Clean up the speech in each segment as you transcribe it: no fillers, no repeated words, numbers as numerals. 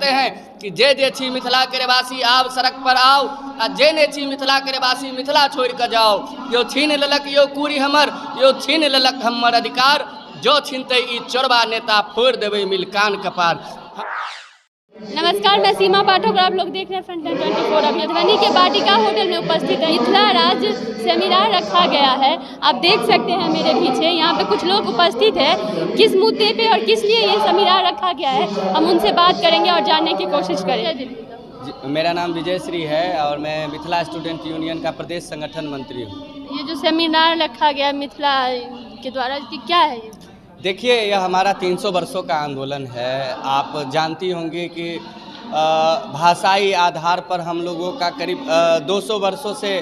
कहते हैं कि जे जे छी मिथिला के वासी आब सड़क पर आओ, आ जे ने छी मिथिला के वासी मिथिला छोड़ कर जाओ। यो छीन लेलक यो कूड़ी हमर, यो छीन लेलक हमर अधिकार, जो छीनते ई चोरबा नेता फोड़ देवे मिल कान कपार। नमस्कार, मैं सीमा पाठक और आप लोग देख रहे हैं फ्रंटलाइन 24। अभी मधुबनी के वाटिका होटल में उपस्थित है। मिथिला राज सेमिनार रखा गया है, आप देख सकते हैं मेरे पीछे। यहाँ पे कुछ लोग उपस्थित हैं। किस मुद्दे पे और किस लिए ये सेमिनार रखा गया है, हम उनसे बात करेंगे और जानने की कोशिश करेंगे। मेरा नाम विजय श्री है और मैं मिथिला स्टूडेंट यूनियन का प्रदेश संगठन मंत्री हूँ। ये जो सेमिनार रखा गया मिथिला के द्वारा, क्या है ये? देखिए, यह हमारा 300 वर्षों का आंदोलन है। आप जानती होंगी कि भाषाई आधार पर हम लोगों का करीब 200 वर्षों से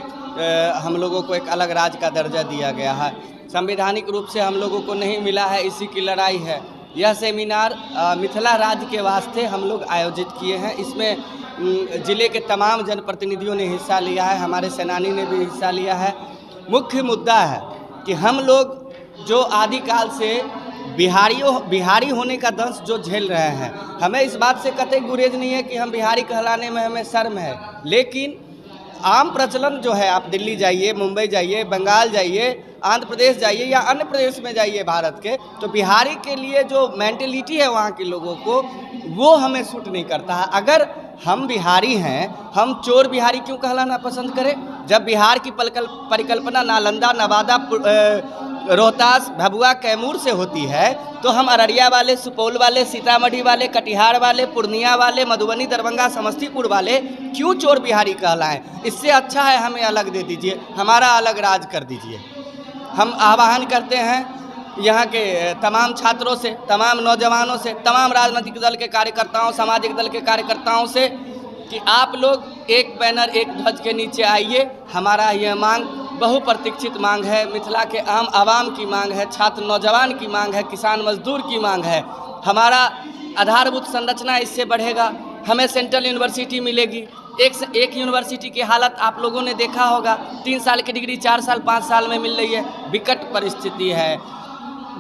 हम लोगों को एक अलग राज्य का दर्जा दिया गया है। संवैधानिक रूप से हम लोगों को नहीं मिला है, इसी की लड़ाई है। यह सेमिनार मिथिला राज्य के वास्ते हम लोग आयोजित किए हैं। इसमें ज़िले के तमाम जनप्रतिनिधियों ने हिस्सा लिया है, हमारे सेनानी ने भी हिस्सा लिया है। मुख्य मुद्दा है कि हम लोग जो आदिकाल से बिहारी होने का दंश जो झेल रहे हैं, हमें इस बात से कतई गुरेज नहीं है कि हम बिहारी कहलाने में हमें शर्म है। लेकिन आम प्रचलन जो है, आप दिल्ली जाइए, मुंबई जाइए, बंगाल जाइए, आंध्र प्रदेश जाइए या अन्य प्रदेश में जाइए भारत के, तो बिहारी के लिए जो मेंटेलिटी है वहाँ के लोगों को, वो हमें सूट नहीं करता है। अगर हम बिहारी हैं, हम चोर बिहारी क्यों कहलाना पसंद करें? जब बिहार की परिकल्पना नालंदा, नवादा, रोहतास, भभुआ, कैमूर से होती है, तो हम अररिया वाले, सुपौल वाले, सीतामढ़ी वाले, कटिहार वाले, पूर्णिया वाले, मधुबनी, दरभंगा, समस्तीपुर वाले क्यों चोर बिहारी कहलाएं? इससे अच्छा है हमें अलग दे दीजिए, हमारा अलग राज कर दीजिए। हम आह्वान करते हैं यहाँ के तमाम छात्रों से, तमाम नौजवानों से, तमाम राजनीतिक दल के कार्यकर्ताओं, सामाजिक दल के कार्यकर्ताओं से कि आप लोग एक बैनर, एक ध्वज के नीचे आइए। हमारा यह मांग बहुप्रतीक्षित मांग है, मिथिला के आम आवाम की मांग है, छात्र नौजवान की मांग है, किसान मजदूर की मांग है। हमारा आधारभूत संरचना इससे बढ़ेगा, हमें सेंट्रल यूनिवर्सिटी मिलेगी। एक यूनिवर्सिटी की हालत आप लोगों ने देखा होगा, 3 साल की डिग्री 4 साल 5 साल में मिल रही है। विकट परिस्थिति है,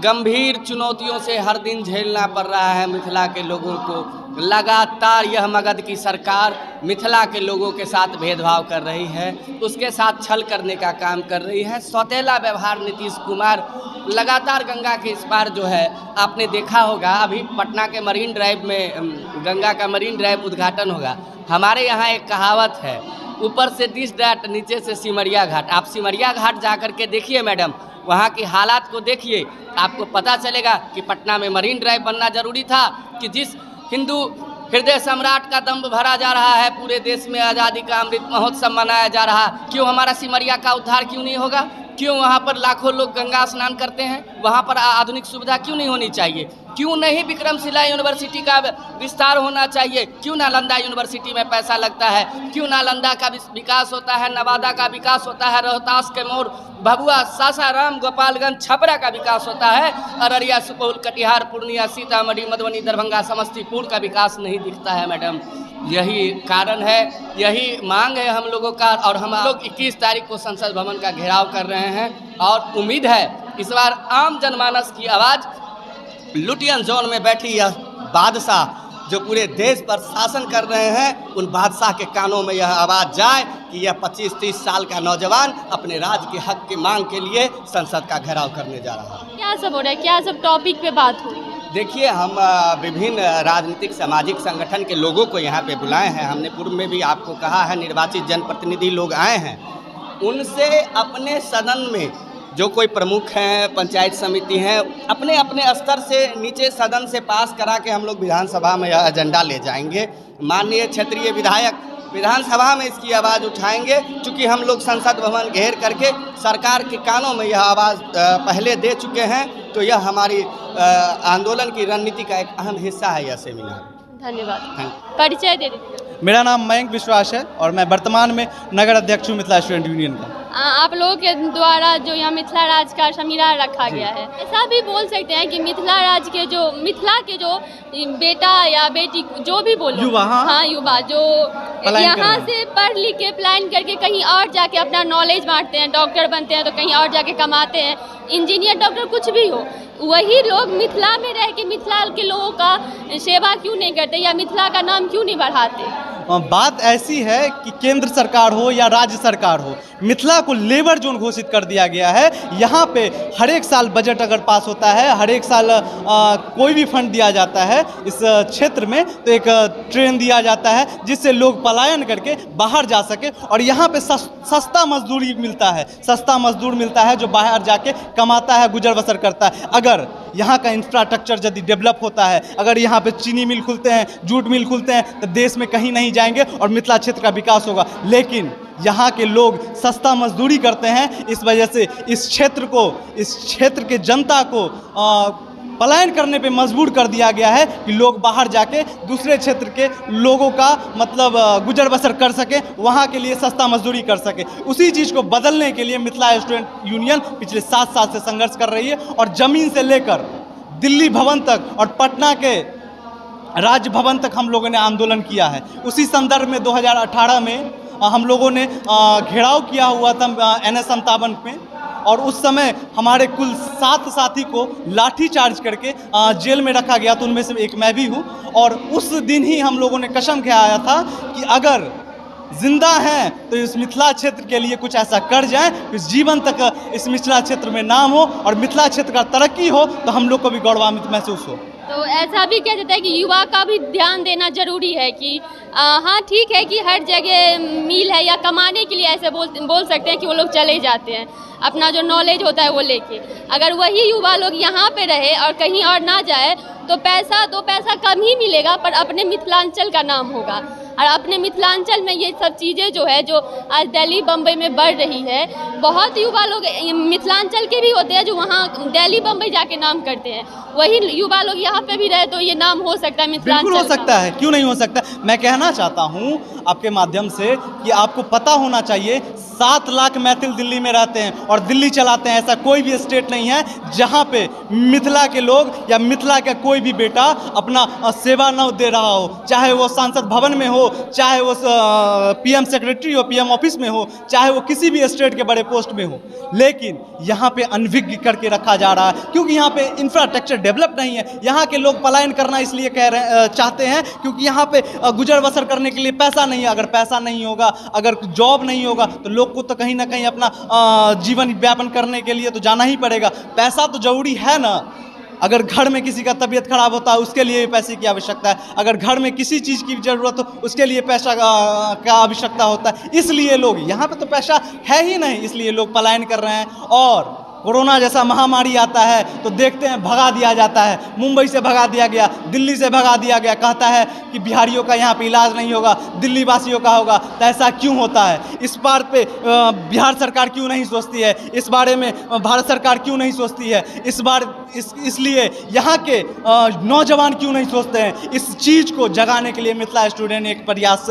गंभीर चुनौतियों से हर दिन झेलना पड़ रहा है मिथिला के लोगों को। लगातार यह मगध की सरकार मिथिला के लोगों के साथ भेदभाव कर रही है, उसके साथ छल करने का काम कर रही है। सौतेला व्यवहार नीतीश कुमार लगातार गंगा के इस पार जो है, आपने देखा होगा अभी पटना के मरीन ड्राइव में गंगा का मरीन ड्राइव उद्घाटन होगा। हमारे यहाँ एक कहावत है, ऊपर से 30 डाट नीचे से सिमरिया घाट। आप सिमरिया घाट जा कर के देखिए मैडम, वहाँ की हालात को देखिए, आपको पता चलेगा कि पटना में मरीन ड्राइव बनना जरूरी था कि जिस हिंदू हृदय सम्राट का दम्भ भरा जा रहा है, पूरे देश में आज़ादी का अमृत महोत्सव मनाया जा रहा, क्यों हमारा सिमरिया का उद्धार क्यों नहीं होगा? क्यों वहाँ पर लाखों लोग गंगा स्नान करते हैं? वहाँ पर आधुनिक सुविधा क्यों नहीं होनी चाहिए? क्यों नहीं विक्रमशिला यूनिवर्सिटी का विस्तार होना चाहिए? क्यों नालंदा यूनिवर्सिटी में पैसा लगता है? क्यों नालंदा का विकास होता है, नवादा का विकास होता है, रोहतास, कैमूर, भभुआ, सासाराम, गोपालगंज, छपरा का विकास होता है, अररिया, सुपौल, कटिहार, पूर्णिया, सीतामढ़ी, मधुबनी, दरभंगा, समस्तीपुर का विकास नहीं दिखता है मैडम। यही कारण है, यही मांग है हम लोगों का। और हम लोग 21 तारीख को संसद भवन का घेराव कर रहे हैं और उम्मीद है इस बार आम जनमानस की आवाज़, लुटियन जोन में बैठी यह बादशाह जो पूरे देश पर शासन कर रहे हैं, उन बादशाह के कानों में यह आवाज़ जाए कि यह 25-30 साल का नौजवान अपने राज्य के हक की मांग के लिए संसद का घेराव करने जा रहा है। क्या सब हो रहा है, क्या सब टॉपिक पे बात हो रही है? देखिए, हम विभिन्न राजनीतिक सामाजिक संगठन के लोगों को यहाँ पे बुलाए हैं। हमने पूर्व में भी आपको कहा है, निर्वाचित जनप्रतिनिधि लोग आए हैं, उनसे अपने सदन में जो कोई प्रमुख हैं, पंचायत समिति हैं, अपने अपने स्तर से नीचे सदन से पास करा के हम लोग विधानसभा में यह एजेंडा ले जाएंगे। माननीय क्षेत्रीय विधायक विधानसभा में इसकी आवाज़ उठाएंगे। चूँकि हम लोग संसद भवन घेर करके सरकार के कानों में यह आवाज़ पहले दे चुके हैं, तो यह हमारी आंदोलन की रणनीति का एक अहम हिस्सा है यह सेमिनार। धन्यवाद। परिचय दे दीजिए। मेरा नाम मयंक विश्वास है और मैं वर्तमान में नगर अध्यक्ष हूँ मिथिला स्टूडेंट यूनियन का। आप लोगों के द्वारा जो यहाँ मिथिला राज का सेमिनार रखा गया है, ऐसा भी बोल सकते हैं कि मिथिला के जो बेटा या बेटी जो भी बोलो, युवा, हाँ युवा जो यहाँ से पढ़ लिख के प्लान करके कहीं और जाके अपना नॉलेज बांटते हैं, डॉक्टर बनते हैं तो कहीं और जाके कमाते हैं, इंजीनियर डॉक्टर कुछ भी हो, वही लोग मिथिला में रह के मिथिला के लोगों का सेवा क्यों नहीं करते या मिथिला का नाम क्यों नहीं बढ़ाते? बात ऐसी है कि केंद्र सरकार हो या राज्य सरकार हो, मिथिला को लेबर जोन घोषित कर दिया गया है। यहाँ पे हर एक साल बजट अगर पास होता है, हर एक साल कोई भी फंड दिया जाता है इस क्षेत्र में, तो एक ट्रेन दिया जाता है जिससे लोग पलायन करके बाहर जा सके और यहाँ पे सस्ता मजदूरी मिलता है, सस्ता मजदूर मिलता है जो बाहर जाके कमाता है, गुजर बसर करता है। अगर यहाँ का इंफ्रास्ट्रक्चर यदि डेवलप होता है, अगर यहाँ पे चीनी मिल खुलते हैं, जूट मिल खुलते हैं, तो देश में कहीं नहीं जाएंगे और मिथिला क्षेत्र का विकास होगा। लेकिन यहाँ के लोग सस्ता मजदूरी करते हैं, इस वजह से इस क्षेत्र के जनता को पलायन करने पे मजबूर कर दिया गया है कि लोग बाहर जाके दूसरे क्षेत्र के लोगों का मतलब गुजर बसर कर सके, वहाँ के लिए सस्ता मजदूरी कर सके। उसी चीज़ को बदलने के लिए मिथिला स्टूडेंट यूनियन पिछले 7 साल से संघर्ष कर रही है और ज़मीन से लेकर दिल्ली भवन तक और पटना के राज्य भवन तक हम लोगों ने आंदोलन किया है। उसी संदर्भ में 2018 में हम लोगों ने घेराव किया हुआ था NH-57 में और उस समय हमारे कुल 7 साथी को लाठी चार्ज करके जेल में रखा गया, तो उनमें से एक मैं भी हूँ। और उस दिन ही हम लोगों ने कसम खाया था कि अगर जिंदा हैं तो इस मिथिला क्षेत्र के लिए कुछ ऐसा कर जाएं कि जीवन तक इस मिथिला क्षेत्र में नाम हो और मिथिला क्षेत्र का तरक्की हो, तो हम लोग को भी गौरवान्वित महसूस हो। तो ऐसा भी कह देता है कि युवा का भी ध्यान देना जरूरी है कि हाँ ठीक है कि हर जगह मिल है या कमाने के लिए ऐसे बोल सकते हैं कि वो लोग चले जाते हैं, अपना जो नॉलेज होता है वो लेके। अगर वही युवा लोग यहाँ पे रहे और कहीं और ना जाए तो दो पैसा कम ही मिलेगा, पर अपने मिथिलांचल का नाम होगा। और अपने मिथिलांचल में ये सब चीज़ें जो है, जो आज दिल्ली बम्बई में बढ़ रही है, बहुत युवा लोग मिथिलांचल के भी होते हैं जो वहाँ दिल्ली बम्बई जाके नाम करते हैं। वही युवा लोग यहाँ पे भी रहे तो ये नाम हो सकता है मिथिलांचल। बिल्कुल हो सकता है, क्यों नहीं हो सकता। मैं कहना चाहता हूँ आपके माध्यम से कि आपको पता होना चाहिए 7 लाख मैथिल दिल्ली में रहते हैं और दिल्ली चलाते हैं। ऐसा कोई भी स्टेट नहीं है जहाँ पे मिथिला के लोग या मिथिला का कोई भी बेटा अपना सेवा न दे रहा हो, चाहे वो सांसद भवन में हो, चाहे वो PM सेक्रेटरी हो, PM ऑफिस में हो, चाहे वो किसी भी स्टेट के बड़े पोस्ट में हो। लेकिन यहाँ पे अनभिज्ञ करके रखा जा रहा है क्योंकि यहाँ पे इंफ्रास्ट्रक्चर डेवलप नहीं है। यहाँ के लोग पलायन करना इसलिए चाहते हैं क्योंकि यहाँ पे गुजर बसर करने के लिए पैसा नहीं है। अगर पैसा नहीं होगा, अगर जॉब नहीं होगा, तो लोग को तो कहीं ना कहीं अपना जीवन व्यापन करने के लिए तो जाना ही पड़ेगा। पैसा तो जरूरी है ना। अगर घर में किसी का तबीयत खराब होता है उसके लिए पैसे की आवश्यकता है, अगर घर में किसी चीज़ की ज़रूरत हो उसके लिए पैसा का आवश्यकता होता है। इसलिए लोग यहाँ पे तो पैसा है ही नहीं, इसलिए लोग पलायन कर रहे हैं। और कोरोना जैसा महामारी आता है तो देखते हैं भगा दिया जाता है, मुंबई से भगा दिया गया, दिल्ली से भगा दिया गया, कहता है कि बिहारियों का यहाँ पे इलाज नहीं होगा, दिल्ली वासियों का होगा। तो ऐसा क्यों होता है? इस बार पे बिहार सरकार क्यों नहीं सोचती है? इस बारे में भारत सरकार क्यों नहीं सोचती है? इसलिए यहाँ के नौजवान क्यों नहीं सोचते हैं? इस चीज़ को जगाने के लिए मिथिला स्टूडेंट ने एक प्रयास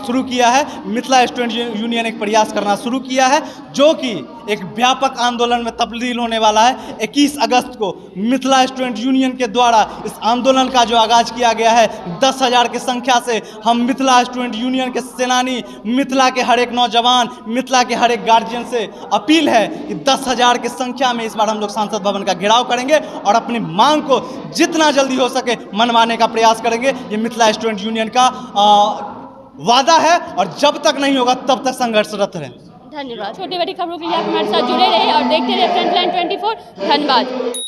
शुरू किया है। मिथिला स्टूडेंट यूनियन एक प्रयास करना शुरू किया है जो कि एक व्यापक आंदोलन में तब्दील होने वाला है। 21 अगस्त को मिथिला स्टूडेंट यूनियन के द्वारा इस आंदोलन का जो आगाज किया गया है, 10,000 की संख्या से हम मिथिला स्टूडेंट यूनियन के सेनानी, मिथिला के हर एक नौजवान, मिथिला के हर एक गार्जियन से अपील है कि 10,000 की संख्या में इस बार हम लोग संसद भवन का घेराव करेंगे और अपनी मांग को जितना जल्दी हो सके मनवाने का प्रयास करेंगे। ये मिथिला स्टूडेंट यूनियन का वादा है और जब तक नहीं होगा तब तक संघर्षरत रहें। धन्यवाद। छोटी बड़ी खबरों के लिए आप हमारे साथ जुड़े रहे और देखते रहे फ्रंटलाइन 24। धन्यवाद।